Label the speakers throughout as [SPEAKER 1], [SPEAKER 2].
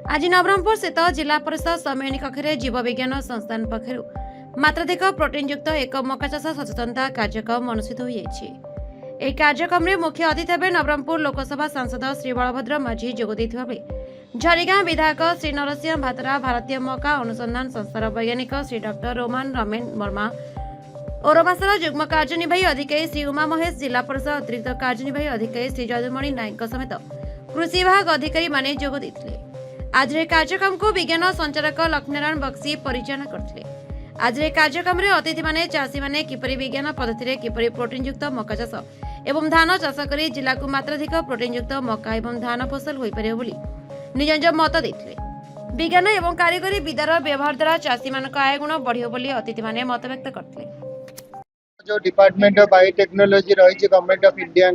[SPEAKER 1] आज नवरंगपुर स्थित जिला परिषद सम्मेलन कक्ष जीव विज्ञान संस्थान पक्षर मात्राधिक प्रोटीन युक्त एक मका चाष सचेतनता कार्यक्रम अनुष्ठित हो कार्यक्रम में मुख्य अतिथि भाव नवरंगपुर लोकसभा सांसद श्री बलभद्र माझी जोगदेइथिबा बेले झरीगां विधायक श्री नरसिंह भातरा भारतीय मका अनुसंधान संस्थार वैज्ञानिक श्री डॉक्टर रोमान रमेन वर्मा ओरमासर युग्म कार्यनिर्वाही अधिकारी श्री उमा महेश जिला परिषद अतिरिक्त कार्यनिर्वाही अधिकारी श्री जयमणि नायक समेत कृषि विभाग अधिकारी माने जोग देइथिले। आज कार्यक्रम को विज्ञान संचालक लक्ष्मीनारायण बक्सी परिचालन करथिले। आज कार्यक्रम में अतिथि माने चाषी माने किपरि विज्ञान पद्धति किपरि प्रोटीन युक्त मका चाष एवं धान चाष करी जिला को मात्राधिक प्रोटीन युक्त मका एवं धान फसल होई परिबो बोली निज निज मत देइथिले। विज्ञान एवं कारीगरी विद्यार व्यवहार द्वारा चाषी मानक आय गुण बढ़ियो बोली अतिथि माने मत व्यक्त करथिले।
[SPEAKER 2] जो डिपार्टमेंट ऑफ बायोटेक्नोलॉजी रही गवर्नमेंट ऑफ इंडिया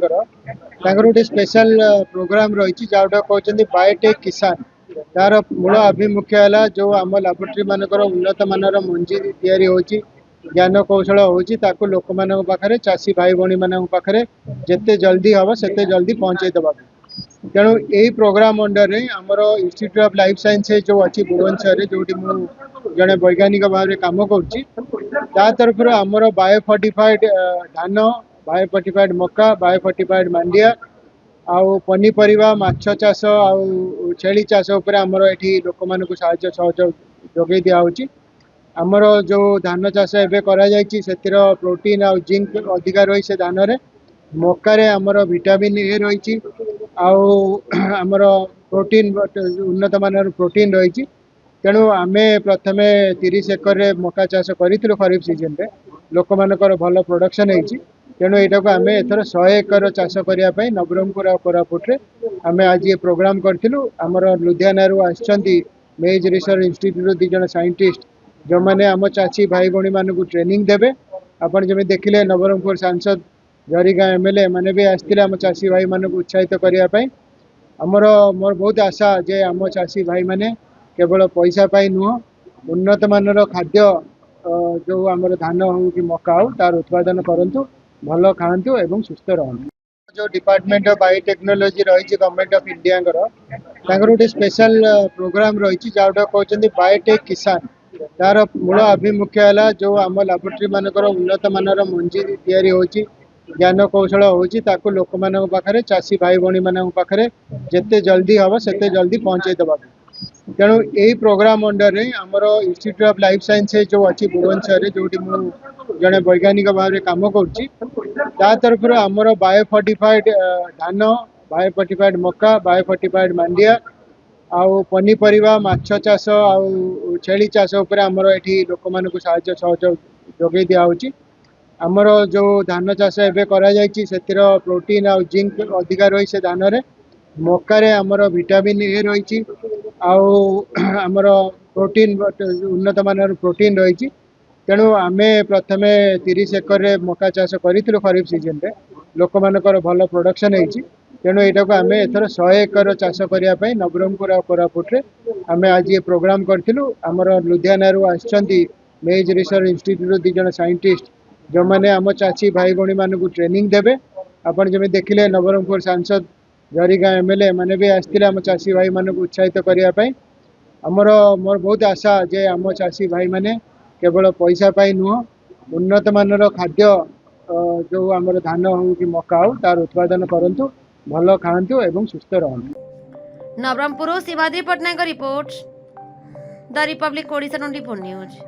[SPEAKER 2] गोटे स्पेशल प्रोग्राम रही कहते बायोटेक किसान तार मूल आभिमुख्य है जो आम लैबोरेटरी मानकर उन्नत मानर मंजी तैयारी होची ज्ञान कौशल होची ताकू लोक मान पाखे चाषी भाई भाई मान पाखे जिते जल्दी हम से जल्दी पहुँचे देवा तेणु यही प्रोग्राम अंडर रे आमर इंस्टीट्यूट ऑफ लाइफ साइंसेज जो अच्छी भुवनेश्वर जो जड़े वैज्ञानिक भाव में कम कर तरफ आमर बायोफर्टिफाइड धान बायोफर्टिफाइड मका बायोफर्टिफाइड मांडिया आउ पनीपरिया माछ चाष आउ छेली चाष उपर आमर ये लोक मान साहाय्य सहयोग जोगे दिखाई आमर जो धान चाष एवं कर प्रोटीन आउ जिंक अधिका रही से धान में मकार आमर विटामिन ए रही आमर प्रोटीन उन्नत मानर प्रोटीन रही तेणु आमे प्रथमे 30 एकर मका चाष करूँ खरीफ सीजन रे लोक मानकर भल प्रोडक्शन होती तेणु यहाँ को आम एथर 100 एकर चाष करने नवरंगपुर और कोरापुट आम आज ये प्रोग्राम करूँ आमर लुधियाना आसछंती मेज रिसर्च इंस्टीट्यूट दी जन साइंटिस्ट जो मैंने आम चाषी भाई भाई मानक ट्रेनिंग देवे आपड़ जमी देखिले नवरंगपुर सांसद झरीगां एमएलए मैंने भी आसते आम चाषी भाई मानक उत्साहित करने आमर मोर बहुत आशा जे आम चाषी भाई माने केवल पैसा पाई नुह उन्नत मानर खाद्य जो आमर धान हो कि मका हो तार उत्पादन करंतु भल खातु एवं सुस्थ रहतु। जो डिपार्टमेंट ऑफ बायोटेक्नोलॉजी रही गवर्नमेंट ऑफ इंडिया गोटे स्पेशल प्रोग्राम रही कहते बायोटेक किसान तार मूल आभिमुख्य है जो आम लैबोरेटरी मानकर उन्नत मानर मंजी तैयारी होची ज्ञान कौशल होची ताकू लोक मान पाखे चाषी भाई भाई मान पाखे जिते जल्दी हम से जल्दी पहुँचे देवा तेणु यही प्रोग्राम अंडर रे आमर इंस्टीट्यूट ऑफ लाइफ साइंसेज जो अच्छी भुवनेश्वर जो जड़े वैज्ञानिक भाव में कम कर तरफ आमर बायोफर्टिफाइड धान बायोफर्टिफाइड मका बायोफर्टिफाइड मांडिया आउ पनीपरिया माछ चाष आउ छेली चाष उपर आमर ये लोक मान साहाय्य सहयोग जोगे दिखाई आमर जो धान चाष एवं कर प्रोटीन आउ जिंक अधिका रही से धान में मकार आमर विटामिन ए रही आमर प्रोटीन उन्नत मानर प्रोटीन रही तेणु आम प्रथमे 30 एकर मका चाष करूँ खरीफ सीजन रे लोक मानकर भल प्रोडक्शन होती तेणु यहाँ को आम एथर 100 एकर चाष करने नवरंगपुर और कोरापुट आम आज ये प्रोग्राम करूँ आमर लुधियाना आसछंती मेज रिसर्च इंस्टीट्यूट दी जन साइंटिस्ट जो मैंने आम चाषी भाई भाई मानक ट्रेनिंग देवे आपड़ जमी देखिले नवरंगपुर सांसद झरीगां एमएलए मैंने भी आसते आम चाषी भाई मानक उत्साहित करने आमर मोर बहुत आशा जे आम चाषी भाई माने केवल पैसा पाई नुह उन्नत मानर खाद्य जो आमर धान हो कि मका हो तार उत्पादन करंतु भल खातु एवं सुस्थ रहतु।
[SPEAKER 1] Nabarangpur Shivaji Patnaik report the Republic Odisha 24 news.